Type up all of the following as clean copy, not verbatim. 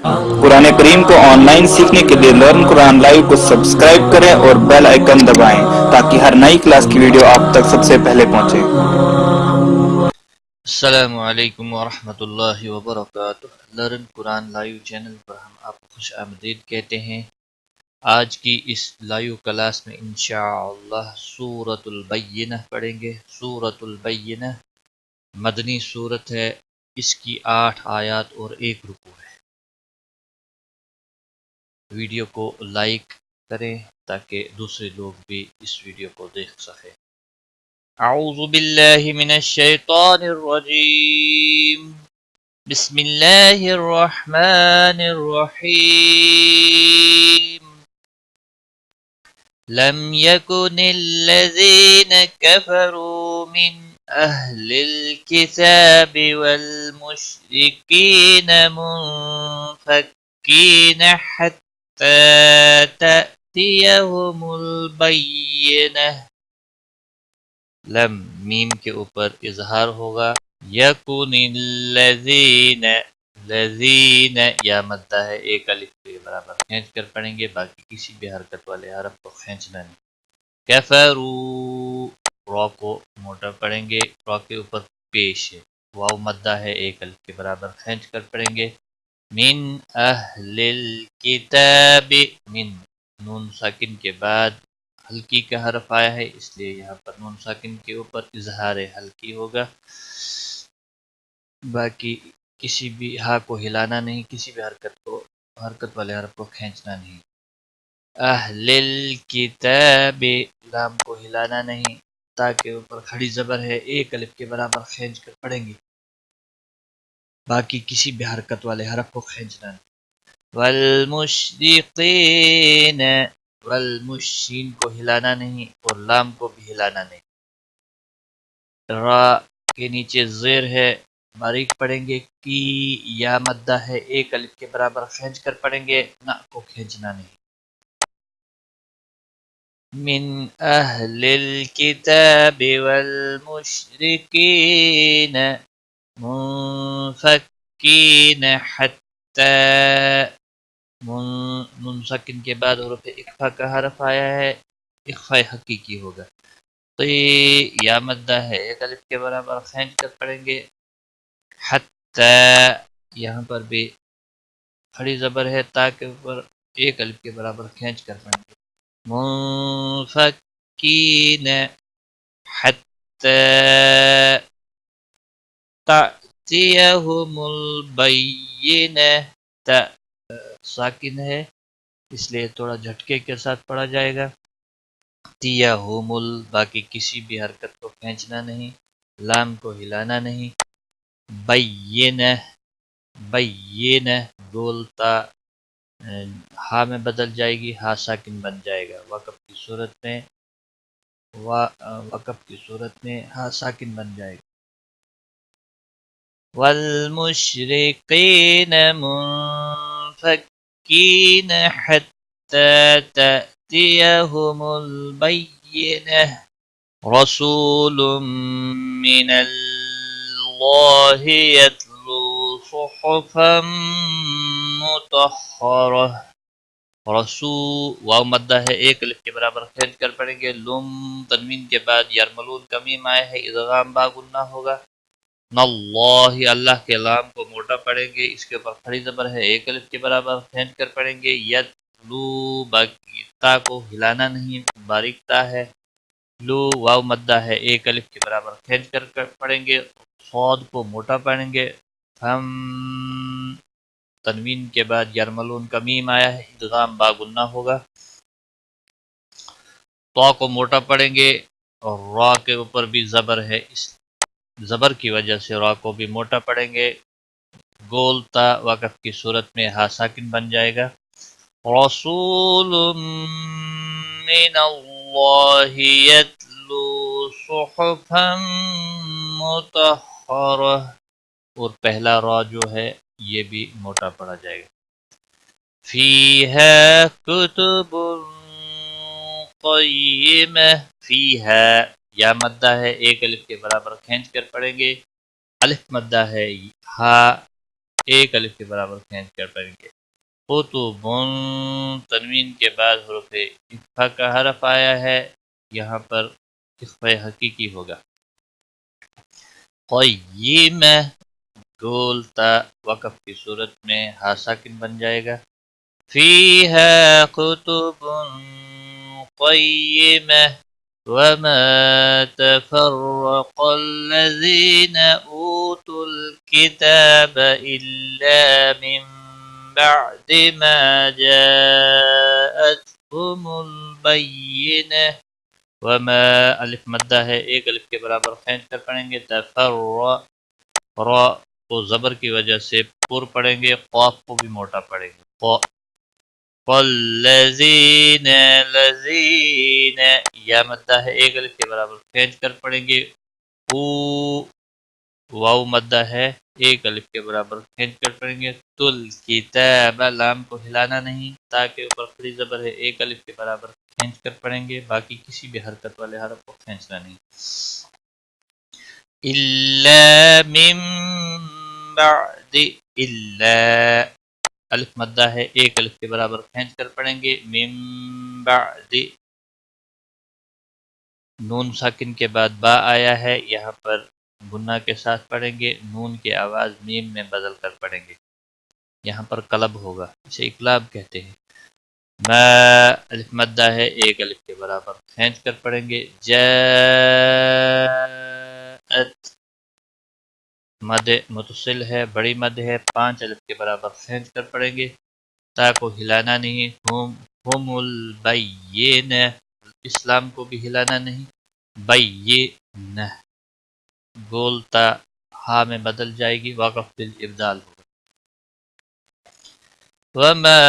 قرآن کریم کو on line سیکھنے کے لیے لرن قرآن لائیو کو سبسکرائب کریں اور بیل آئیکن دبائیں تاکہ ہر نئی کلاس کی ویڈیو آپ تک سب سے پہلے پہنچے۔ السلام علیکم ورحمۃ اللہ وبرکاتہ۔ لرن قرآن لائیو چینل پر ہم آپ کو خوش آمدید کہتے ہیں۔ آج کی اس لائیو کلاس میں انشاءاللہ سورۃ البینہ پڑھیں گے۔ سورۃ البینہ مدنی سورت ہے، اس کی 8 آیات اور 1 رکوع ہے۔ ویڈیو کو لائک کریں تاکہ دوسرے لوگ بھی اس ویڈیو کو دیکھ سکیں۔ اعوذ باللہ من الشیطان الرجیم، بسم اللہ الرحمن الرحیم۔ لم يكن الذين كفروا من أهل الكتاب والمشركين منفكين حتى تأتيهم البينة۔ لم میم کے اوپر اظہار ہوگا، یکن الذین، لذین یا مدہ ہے، ایک الف کے برابر کھینچ کر پڑھیں گے، باقی کسی بھی حرکت والے حرف کو کھینچنا نہیں۔ کفروا، را کو موٹا پڑھیں گے، را کے اوپر پیش ہے، واو مدہ ہے، ایک الف کے برابر کھینچ کر پڑھیں گے۔ من اہل الکتاب، من نون ساکن کے بعد ہلکی کا حرف آیا ہے، اس لیے یہاں پر نون ساکن کے اوپر اظہار ہلکی ہوگا، باقی کسی بھی ہا کو ہلانا نہیں، کسی بھی حرکت والے حرف کو کھینچنا نہیں۔ اہل الکتاب، لام کو ہلانا نہیں، تا کے اوپر کھڑی زبر ہے، ایک الف کے برابر کھینچ کر پڑھیں گے، باقی کسی بھی حرکت والے حرف کو کھینچنا نہیں۔ والمشرقین، والمشین کو ہلانا نہیں اور لام کو بھی ہلانا نہیں۔ را کے نیچے زیر ہے، باریک پڑھیں گے، کی یا مدہ ہے، ایک الف کے برابر کھینچ کر پڑھیں گے، نا کو کھینچنا نہیں۔ من اہل الکتاب والمشرکین منفکین حتی، نون ساکن کے بعد حروف اخفا کا حرف آیا ہے، اخفا حقیقی ہوگا، تو یا مدہ ہے، ایک الف کے برابر کھینچ کر پڑھیں گے۔ حتی، یہاں پر بھی کھڑی زبر ہے، تا کے اوپر ایک الف کے برابر کھینچ کر پڑھیں گے۔ منفکین حتی تأتیہم البینہ، تا ساکن ہے اس لیے تھوڑا جھٹکے کے ساتھ پڑھا جائے گا۔ تیہم ال، باقی کسی بھی حرکت کو کھینچنا نہیں، لام کو ہلانا نہیں۔ بینہ، بینہ گولتا ہا میں بدل جائے گی، ہا ساکن بن جائے گا، وقف کی صورت میں ہا ساکن بن جائے گا۔ والمشرقین منفکین حتی تأتیہم البینہ، رسول من اللہ یتلو صحفا مطہرہ۔ واو مدہ ہے، ایک الف کے برابر کھینچ کر پڑھیں گے، لم تنوین کے بعد یرملون کا میم آیا ہے، ادغام با گنہ ہوگا۔ اللہ، اللہ کے لام کو موٹا پڑھیں گے، اس کے اوپر کھڑی زبر ہے، ایک الف کے برابر کھینچ کر پڑھیں گے۔ یتلو، باقی تا کو ہلانا نہیں، باریک تا ہے۔ لو، واو مدہ ہے، ایک الف کے برابر کھینچ کر پڑھیں گے، صاد کو موٹا پڑھیں گے۔ ہم تنوین کے بعد یرملون کا میم آیا ہے، ادغام با گنہ ہوگا۔ تو کو موٹا پڑھیں گے اور را کے اوپر بھی زبر ہے، اس زبر کی وجہ سے را کو بھی موٹا پڑھیں گے، گول تا وقف کی صورت میں ہا ساکن بن جائے گا۔ رسول من اللہ یتلو صحفا مطہرہ، اور پہلا را جو ہے یہ بھی موٹا پڑھا جائے گا۔ فیہا کتب قیمہ، فیہا یا مدہ ہے، ایک الف کے برابر کھینچ کر پڑھیں گے، الف مدہ ہے، ہا ایک الف کے برابر کھینچ کر پڑھیں گے۔ قطبن تنوین کے بعد حروف اخفا کا حرف آیا ہے، یہاں پر اخفا حقیقی ہوگا۔ قیمہ گول تا وقف کی صورت میں ہا ساکن بن جائے گا۔ فیہا کتب قیمہ وما تفرق الذین اوتوا الکتاب الا من بعد ما جاءتهم البینہ۔ وما الف مدہ ہے، ایک الف کے برابر کھینچ کر پڑھیں گے۔ را کو زبر کی وجہ سے پر پڑھیں گے، قاف کو بھی موٹا پڑھیں گے۔ والذین لذین یا مدہ ہے، ایک الف کے برابر کھینچ کر پڑھیں گے۔ واو مدہ ہے، ایک الف کے برابر کھینچ کر پڑھیں گے۔ تل کتاب لام کو ہلانا نہیں، تاکہ اوپر کھڑی زبر ہے، ایک الف کے برابر کھینچ کر پڑھیں گے، باقی کسی بھی حرکت والے حرف کو کھینچنا نہیں۔ الا من بعد الا الف مدہ ہے، ایک الف کے برابر کھینچ کر پڑھیں گے۔ من بعد نون ساکن کے بعد با آیا ہے، یہاں پر گناہ کے ساتھ پڑھیں گے، نون کی آواز میم میں بدل کر پڑھیں گے، یہاں پر قلب ہوگا، اسے اقلاب کہتے ہیں۔ ما الف مدہ ہے، ایک الف کے برابر کھینچ کر پڑھیں گے۔ جاءت مد متصل ہے، بڑی مد ہے، 5 الف کے برابر کھینچ کر پڑھیں گے، تا کو ہلانا نہیں۔ ہم البینہ اسلام کو بھی ہلانا نہیں۔ بینہ گول تا ہا میں بدل جائے گی، وقف بالابدال ہوگا۔ وما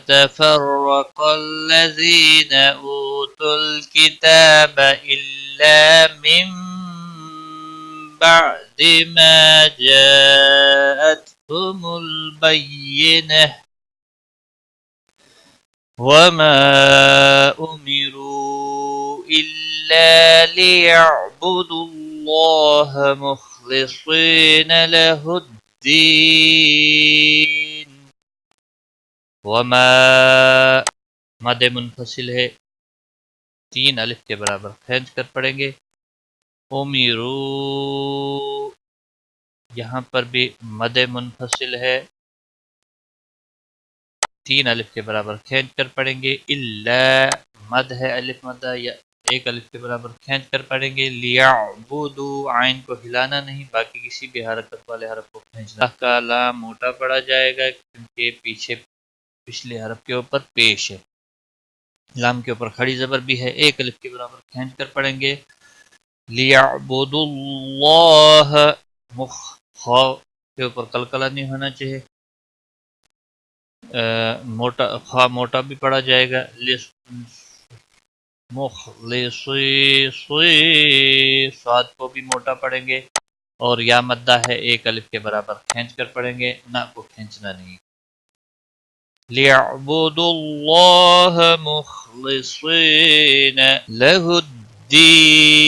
تفرق الذين اوتوا الكتاب الا من بعد ما جاءتهم البينة وما أمروا إلا ليعبدوا الله مخلصين له الدين۔ وما مد منفصل ہے، 3 الف کے برابر کھینچ کر پڑھیں گے۔ امیرو یہاں پر بھی مد منفصل ہے، 3 الف کے برابر کھینچ کر پڑھیں گے۔ الا مد ہے، الف مدہ یا ایک الف کے برابر کھینچ کر پڑھیں گے۔ لیعبدو عین کو ہلانا نہیں، باقی کسی بھی حرکت والے حرف کو کھینچنا۔ اللہ کا لام موٹا پڑا جائے گا کیونکہ پیچھے پچھلے حرف کے اوپر پیش ہے، لام کے اوپر کھڑی زبر بھی ہے، ایک الف کے برابر کھینچ کر پڑھیں گے۔ لیعبدوا اللہ خا کے اوپر قلقلہ نہیں ہونا چاہیے، موٹا خا موٹا بھی پڑھا جائے گا۔ مخلصی سواد کو بھی موٹا پڑھیں گے، اور یا مدہ ہے، ایک الف کے برابر کھینچ کر پڑھیں گے، نہ کو کھینچنا نہیں۔ لِيَعْبُدُوا اللَّهَ مُخْلِصِينَ لَهُ الدِّينَ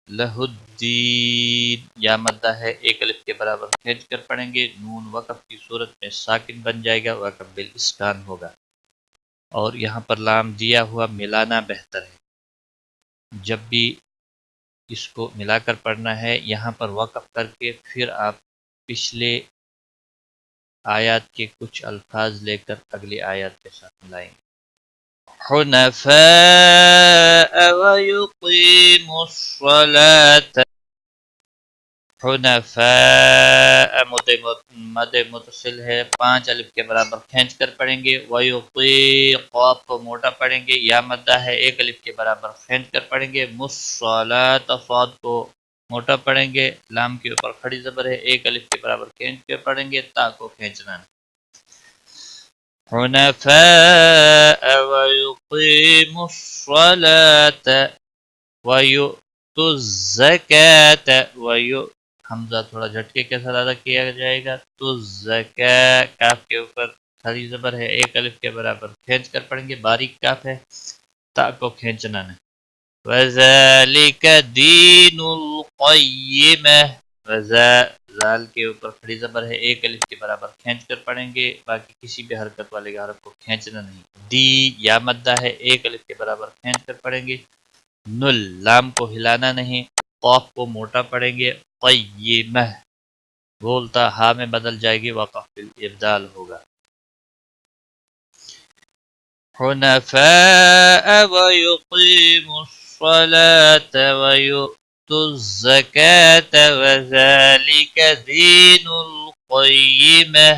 لَهُ الدِّينَ یا مدہ ہے، ایک الف کے برابر کھینچ کر پڑھیں گے، نون وقف کی صورت میں ساکن بن جائے گا، وقف بالاسکان ہوگا، اور یہاں پر لام دیا ہوا ملانا بہتر ہے، جب بھی اس کو ملا کر پڑھنا ہے، یہاں پر وقف کر کے پھر آپ پچھلے آیات کے کچھ الفاظ لے کر اگلی آیات کے ساتھ ملائیں گے۔ حنفاء ويقيموا الصلاة حنفاء مد متصل ہے، 5 الف کے برابر کھینچ کر پڑھیں گے۔ ویقی قاف کو موٹا پڑھیں گے، یا مدہ ہے، ایک الف کے برابر کھینچ کر پڑھیں گے۔ مصلاۃ صاد کو موٹا پڑھیں گے، لام کے اوپر کھڑی زبر ہے، ایک الف کے برابر کھینچ کے پڑھیں گے، تا کو کھینچنا ہے۔ حنفاء ويقيموا الصلاة ويؤتوا الزكاة حمزہ تھوڑا جھٹکے کے ساتھ ادا کیا جائے گا۔ تو زکاة کاف کے اوپر کھڑی زبر ہے، ایک الف کے برابر کھینچ کر پڑھیں گے، باریک کاف ہے، تا کو کھینچنا ہے۔ وَذَلِكَ دِينُ الْقَيِّمَةِ زال کے اوپر کھڑی زبر ہے، ایک الف کے برابر کھینچ کر پڑھیں گے، باقی کسی بھی حرکت والے حرف کو کھینچنا نہیں۔ دی یا مدہ ہے، ایک الف کے برابر کھینچ کر پڑھیں گے۔ نل لام کو ہلانا نہیں، قاف کو موٹا پڑھیں گے۔ قیمہ بولتا ہا میں بدل جائے گی، وقف بالابدال ہوگا۔ حنفاء ويقيموا الصلاة ويؤتوا الزكاة وذلك دين القيمة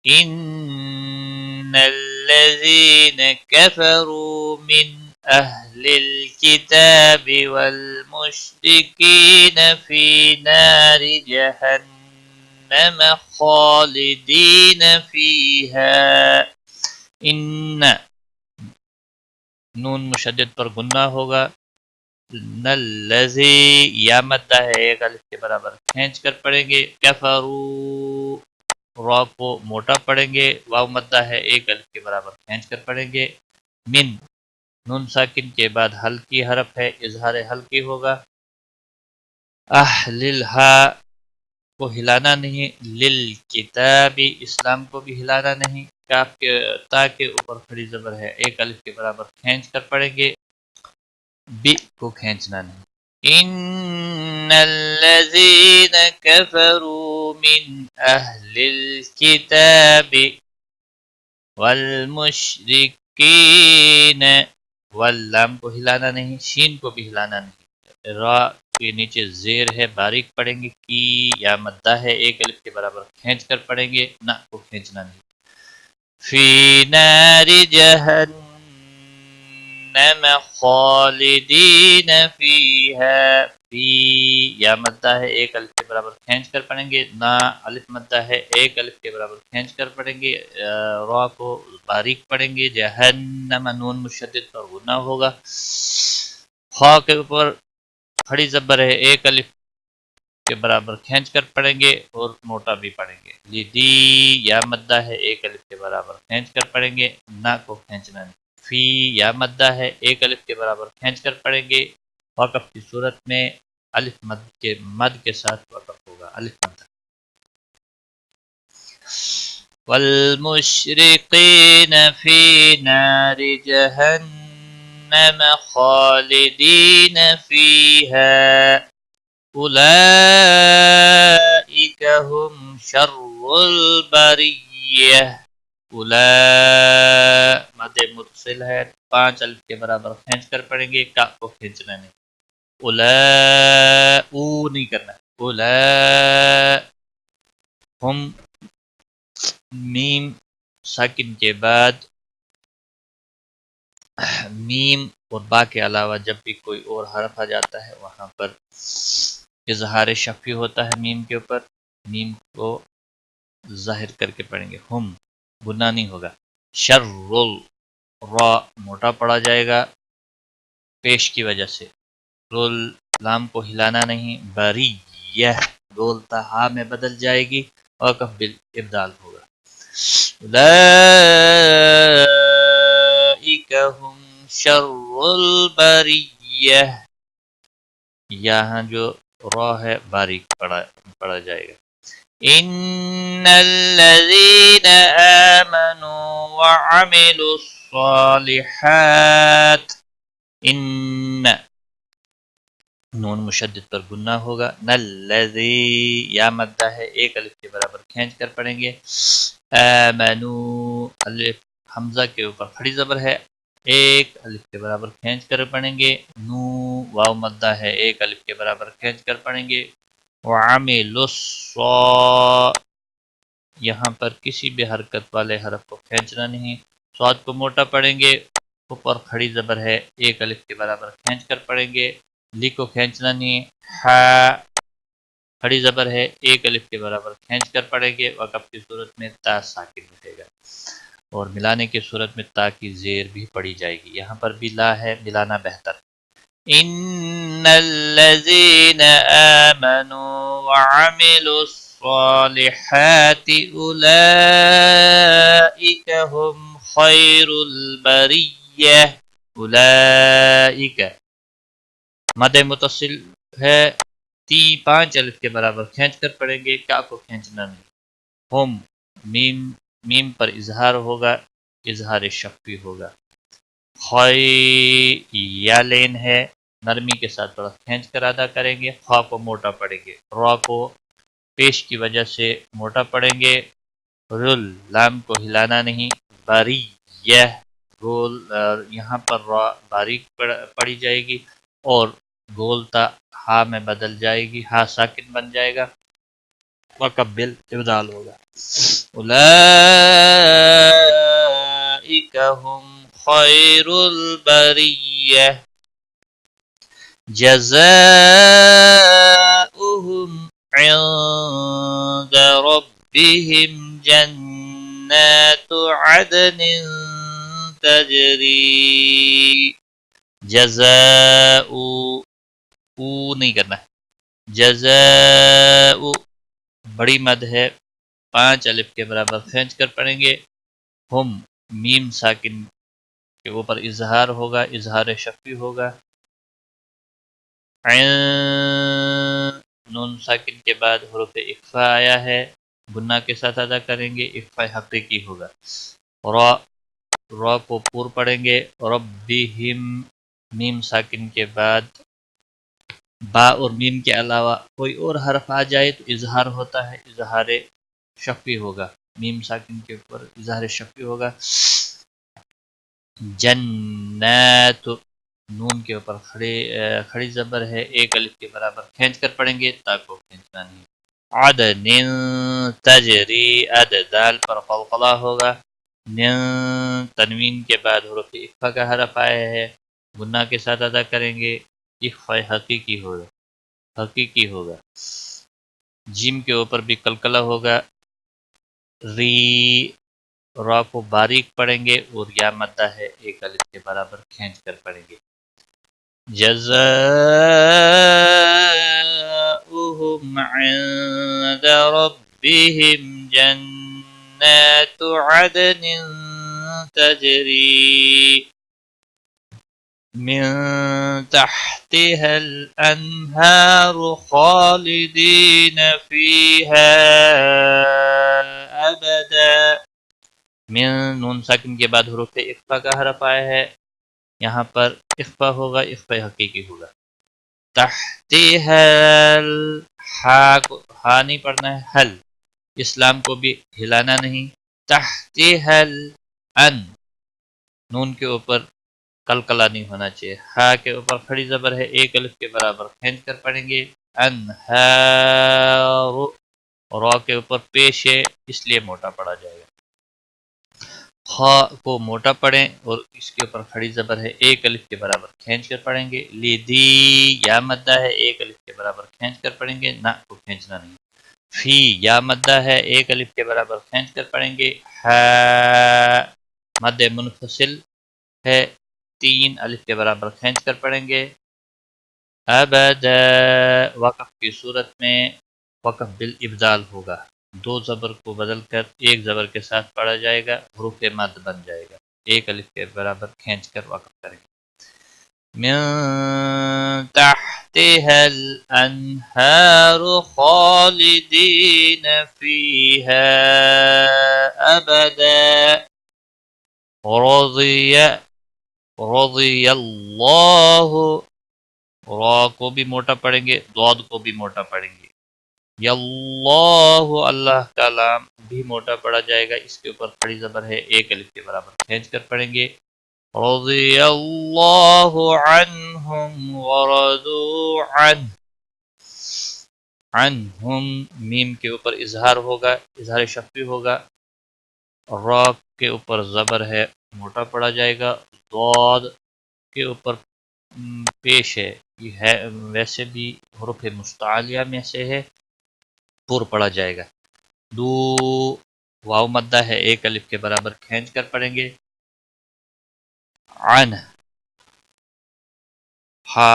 إن الذين كفروا من أهل الكتاب والمشركين في نار جهنم خالدين فيها ان نون مشدد پر گنہ ہوگا۔ الذی یا مدہ ہے، ایک الف کے برابر کھینچ کر پڑھیں گے۔ کفروا را کو موٹا پڑھیں گے، واو مدہ ہے، ایک الف کے برابر کھینچ کر پڑھیں گے۔ من نون ساکن کے بعد ہلکی حرف ہے، اظہار ہلکی ہوگا۔ اہلھا کو ہلانا نہیں، للکتاب اسلام کو بھی ہلانا نہیں، کاف کے تا کے اوپر کھڑی زبر ہے، ایک الف کے برابر کھینچ کر پڑھیں گے، بی کو کھینچنا نہیں۔ ان الذین کفروا من اہل الکتاب والمشرکین، واللام کو ہلانا نہیں، شین کو بھی ہلانا نہیں، را کے نیچے زیر ہے، باریک پڑھیں گے۔ کی یا مدہ ہے، ایک الف کے برابر کھینچ کر پڑھیں گے، نہ کو کھینچنا نہیں۔ فی نار جہنم خالدین فیہا، فی یا مدہ ہے، ایک الف کے برابر کھینچ کر پڑھیں گے، نہ الف مدہ ہے، ایک الف کے برابر کھینچ کر پڑھیں گے، را کو باریک پڑھیں گے۔ جہنم نون مشدد پر غنہ ہوگا، خا کے اوپر کھڑی زبر ہے، ایک الف کے برابر کھینچ کر پڑھیں گے اور موٹا بھی پڑھیں گے۔ لدی یا مدہ ہے، ایک الف کے برابر کھینچ کر پڑھیں گے، نہ کو کھینچنا نہیں۔ فی یا مدہ ہے، ایک الف کے برابر کھینچ کر پڑھیں گے، وقف کی صورت میں الف مد کے ساتھ وقف ہوگا، الف مد۔ والمشرقین فی نار جہنم خالدین فیہا اولئک هم شر البریہ۔ مد متصل ہے، پانچ الف کے برابر کھینچ کر پڑھیں گے، کا کو کھینچنا نہیں۔ او نہیں کرنا، ہم میم ساکن کے بعد میم اور با کے علاوہ جب بھی کوئی اور حرف آ جاتا ہے وہاں پر اظہار شفی ہوتا ہے میم کے اوپر، میم کو ظاہر کر کے پڑھیں گے، ہم گناہ نہیں ہوگا۔ شر را موٹا پڑا جائے گا پیش کی وجہ سے، رول لام کو ہلانا نہیں، بریہ بولتا ہا میں بدل جائے گی، وقف بالابدال ہوگا۔ اولئک هم شر البریہ، یہاں جو را ہے باریک پڑا جائے گا۔ ان الذین آمنوا وعملوا الصالحات، ان نون مشدد پر گنہ ہوگا۔ نلذی یا مدہ ہے، ایک الف کے برابر کھینچ کر پڑھیں گے۔ آمنوا الف حمزہ کے اوپر کھڑی زبر ہے، ایک الف کے برابر کھینچ کر پڑھیں گے۔ نو واو مدہ ہے، ایک الف کے برابر کھینچ کر پڑھیں گے۔ وعملوا یہاں پر کسی بھی حرکت والے حرف کو کھینچنا نہیں، صاد کو موٹا پڑھیں گے، اوپر کھڑی زبر ہے، ایک الف کے برابر کھینچ کر پڑھیں گے، لی کو کھینچنا نہیں، ہا کھڑی زبر ہے، ایک الف کے برابر کھینچ کر پڑھیں گے، وقف کی صورت میں تا ساکن رہے گا، اور ملانے کی صورت میں تا کی زیر بھی پڑی جائے گی، یہاں پر بھی لا ہے، ملانا بہتر۔ ان الذین آمنوا وعملوا الصالحات اولئک هم خیر البریہ، اولئک مد متصل ہے 5 الف کے برابر کھینچ کر پڑھیں گے، کا کو کھینچنا نہیں۔ ہم میم میم پر اظہار ہوگا، اظہار شفوی ہوگا۔ خی یا لین ہے، نرمی کے ساتھ تھوڑا کھینچ کر ادا کریں گے، خا کو موٹا پڑھیں گے، را کو پیش کی وجہ سے موٹا پڑھیں گے، رل لام کو ہلانا نہیں، باری یہ گول یہاں پر را باریک پڑی جائے گی اور گولتا ہا میں بدل جائے گی، ہا ساکن بن جائے گا، وقبل ابدال ہوگا۔ اولئک هم خیر البریہ جزاؤہم عند ربهم جنات عدن تجری جزاء نہیں کرنا ہے، جزاء بڑی مد ہے، 5 الف کے برابر کھینچ کر پڑھیں گے، ہم میم ساکن کے اوپر اظہار ہوگا، اظہار شفوی ہوگا، نون ساکن کے بعد حروف اخفا آیا ہے، گنہ کے ساتھ ادا کریں گے، اخفا حقیقی ہوگا، را را کو پور پڑھیں گے، ربہم میم ساکن کے بعد با اور میم کے علاوہ کوئی اور حرف آ جائے تو اظہار ہوتا ہے، اظہار شفوی ہوگا، میم ساکن کے اوپر اظہار شفوی ہوگا۔ جنات نون کے اوپر کھڑی زبر ہے، 1 الف کے برابر کھینچ کر پڑھیں گے، تا کو کھینچنا نہیں۔ عدن تجری عد دال پر قلقلہ ہوگا، تنوین کے بعد حروف اخفا کا حرف آیا ہے، گناہ کے ساتھ ادا کریں گے، اخفا حقیقی ہوگا، جیم کے اوپر بھی قلقلہ ہوگا، ری را کو باریک پڑھیں گے اور یا مدہ ہے، 1 الف کے برابر کھینچ کر پڑھیں گے۔ جزاؤہم عند ربہم جنات عدن تجری من تحتها الانہار خالدین فیہا ابدا، من نون ساکن کے بعد حروف اخفا کا حرف آیا ہے، یہاں پر اخفا ہوگا، اخفا حقیقی ہوگا۔ تحتها ہا نہیں پڑھنا ہے، حل اسلام کو بھی ہلانا نہیں، تحتها ان نون کے اوپر قلقلہ نہیں ہونا چاہیے، ہا کے اوپر کھڑی زبر ہے، 1 الف کے برابر کھینچ کر پڑھیں گے، انہار را کے اوپر پیش ہے اس لیے موٹا پڑا جائے گا، خا کو موٹا پڑھیں اور اس کے اوپر کھڑی زبر ہے، 1 الف کے برابر کھینچ کر پڑھیں گے، لیدی یا مدہ ہے، 1 الف کے برابر کھینچ کر پڑھیں گے، نا کو کھینچنا نہیں، فی یا مدہ ہے، 1 الف کے برابر کھینچ کر پڑھیں گے، ہا مد منفصل ہے، 3 الف کے برابر کھینچ کر پڑھیں گے، ابدا وقف کی صورت میں وقف بالابدال ہوگا، 2 زبر کو بدل کر 1 زبر کے ساتھ پڑھا جائے گا، حروف مد بن جائے گا، 1 الف کے برابر کھینچ کر وقف کریں گے۔ من تحتها الانہار خالدین فیہا ابدا رضی اللہ را کو بھی موٹا پڑھیں گے، ضاد کو بھی موٹا پڑھیں گے، یاللہ اللہ کا لام بھی موٹا پڑھا جائے گا، اس کے اوپر کھڑی زبر ہے، 1 الف کے برابر کھینچ کر پڑھیں گے، رضی اللہ عنہم ورضوا عنہ عنہم میم کے اوپر اظہار ہوگا، اظہار شفوی ہوگا، را کے اوپر زبر ہے موٹا پڑھا جائے گا، ضاد کے اوپر پیش ہے، یہ ہے ویسے بھی حروف مستعلیہ میں سے ہے، پور پڑھا جائے گا، دو واو مدہ ہے، 1 الف کے برابر کھینچ کر پڑھیں گے، عن ہا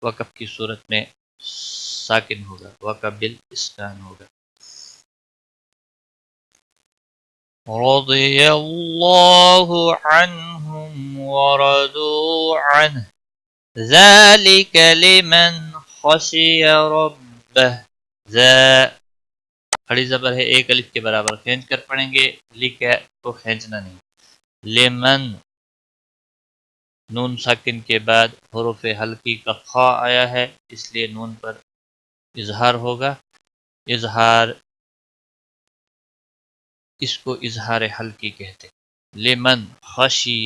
وقف کی صورت میں ساکن ہوگا، وقف بالاسکان ہوگا، رضی اللہ عنہم ورضوا عنہ ذالک لمن خشی ربہ، ذا کھڑی زبر ہے، ایک الف کے برابر کھینچ کر پڑھیں گے، لکھ ہے تو کھینچنا نہیں، لمن نون ساکن کے بعد حروف حلقی کا خا آیا ہے، اس لیے نون پر اظہار ہوگا، اظہار اس کو اظہار حلقی کہتے ہیں، لمن خشی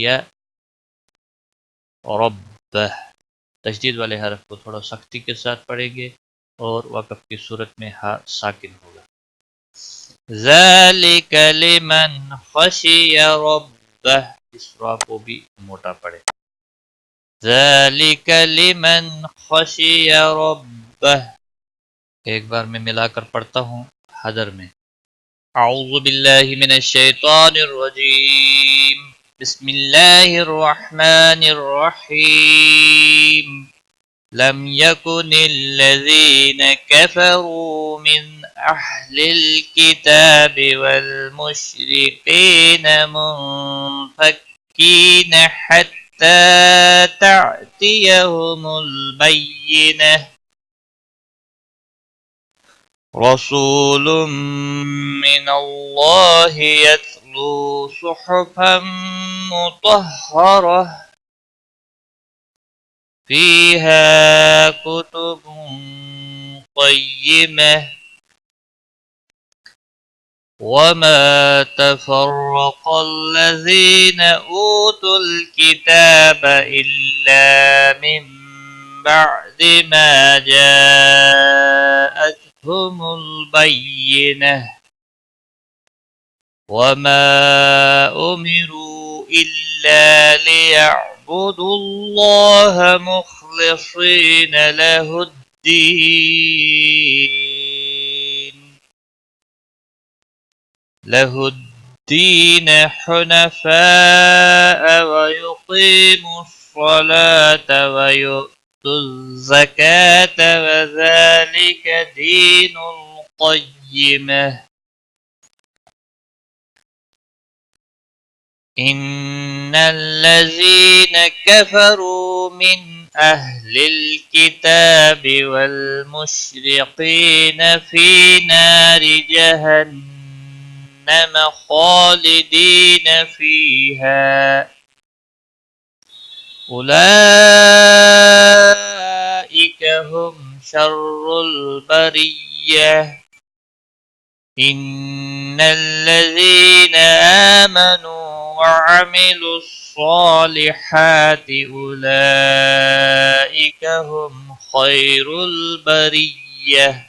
ربہ، تشدید والے حرف کو تھوڑا سختی کے ساتھ پڑھیں گے اور وقف کی صورت میں ہا ساکن ہوگا، ذالک لمن خشی ربہ، اس را کو بھی موٹا پڑھے، ذالک لمن خشی ربہ، ایک بار میں ملا کر پڑھتا ہوں حدر میں، اعوذ باللہ من الشیطان الرجیم، بسم اللہ الرحمن الرحیم، لم يكن الذين كفروا من أهل الكتاب والمشركين منفكين حتى تأتيهم البينة، رسول من الله يتلو صحفا مطهرة فيها كتب قيمة، وما تفرق الذين أوتوا الكتاب إلا من بعد ما جاءتهم البينة، وما أمروا إلا ليعبدوا الله مخلصين له الدين حنفاء ويقيموا الصلاة ويؤتوا الزكاة وذلك دين القيمة، إن الذين كفروا من أهل الكتاب والمشركين في نار جهنم خالدين فيها، أولئك هم شر البرية، إن الذين آمنوا وعملوا الصالحات أولئك هم خير البرية،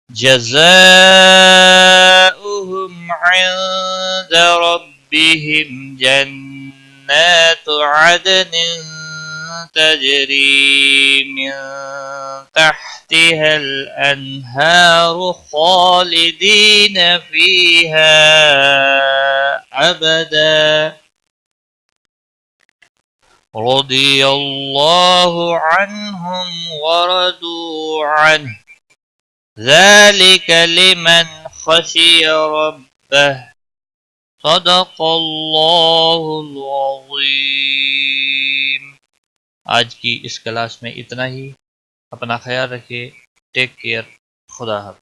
جزاؤهم عند ربهم جنات عدن تجري من تحتها الأنهار خالدين فيها أبدا، رضي الله عنهم ورضوا عنه، ذلك لمن خشي ربه، صدق اللہ العظیم۔ آج کی اس کلاس میں اتنا ہی، اپنا خیال رکھیے، ٹیک کیئر، خدا حافظ۔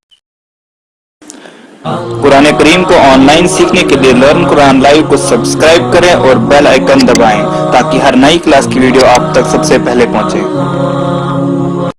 قرآن کریم کو آن لائن سیکھنے کے لیے لرن قرآن لائیو کو سبسکرائب کریں اور بیل آئیکن دبائیں تاکہ ہر نئی کلاس کی ویڈیو آپ تک سب سے پہلے پہنچے۔